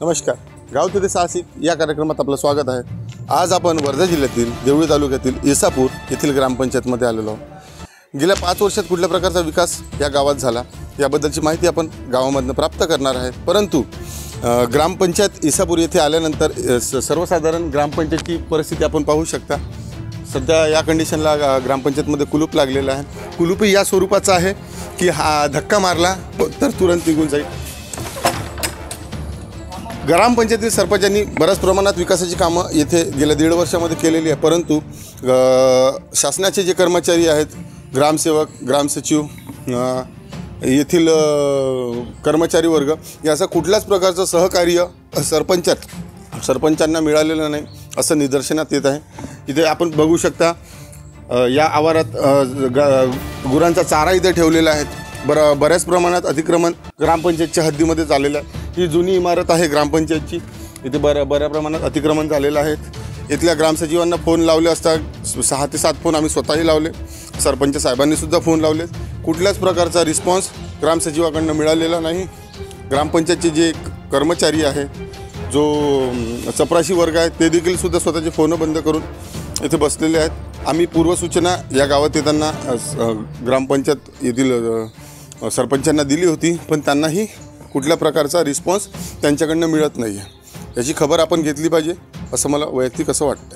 नमस्कार, गाव तिथे साहसिक या कार्यक्रमात आपलं स्वागत आहे। आज आपण वर्धा जिल्ह्यातील देवळी तालुक्यातील इसापूर येथील ग्रामपंचायतमध्ये आलेलो आहोत। गेल्या 5 वर्षात कुठल्या प्रकारचा विकास या गावात झाला याबद्दलची माहिती आपण गावामधून प्राप्त करणार आहे। परंतु ग्रामपंचायत इसापूर येथे आल्यानंतर सर्वसाधारण ग्रामपंचायतची परिस्थिती आपण पाहू शकता। सध्या या कंडिशनला ग्रामपंचायतमध्ये कुलूप लागलेलं आहे। कुलूप या स्वरूपाचा आहे की हा धक्का मारला तर तुरंत निघून जाईल। ग्रामपंचायतीतील सरपंचांनी बऱ्याच प्रमाणात विकासाची कामं येथे गेल्या 1.5 वर्षामध्ये केलेली आहे, परंतु शासनाचे जे कर्मचारी आहेत, ग्रामसेवक, ग्रामसचिव, येथील कर्मचारी वर्ग याचा कुठल्याच प्रकारचं सहकार्य सरपंचांना मिळालेलं नाही असं निदर्शनात येत आहे। इथे आपण बघू शकता या आवारात गुरांचा चारा इथे ठेवलेला आहे। बऱ्याच प्रमाणात अतिक्रमण ग्रामपंचायतच्या हद्दीमध्ये झालेलं आहे। ही जुनी इमारत आहे ग्रामपंचायतची। इथे बऱ्या प्रमाणात अतिक्रमण झालेलं आहे। इथल्या ग्रामसचिवांना फोन लावले असता 6 ते 7 फोन आम्ही स्वतःही लावले, सरपंच साहेबांनीसुद्धा फोन लावले। कुठल्याच प्रकारचा रिस्पॉन्स ग्रामसचिवाकडनं मिळालेला नाही। ग्रामपंचायतचे जे कर्मचारी आहे, जो चपराशी वर्ग आहे, ते देखील सुद्धा स्वतःचे फोन बंद करून इथे बसलेले आहेत। आम्ही पूर्वसूचना या गावात येताना ग्रामपंचायत येथील सरपंचांना दिली होती, पण त्यांनाही कुठल्या प्रकारचा रिस्पॉन्स त्यांच्याकडनं मिळत नाही आहे। याची खबर आपण घेतली पाहिजे असं मला वैयक्तिक असं वाटतं।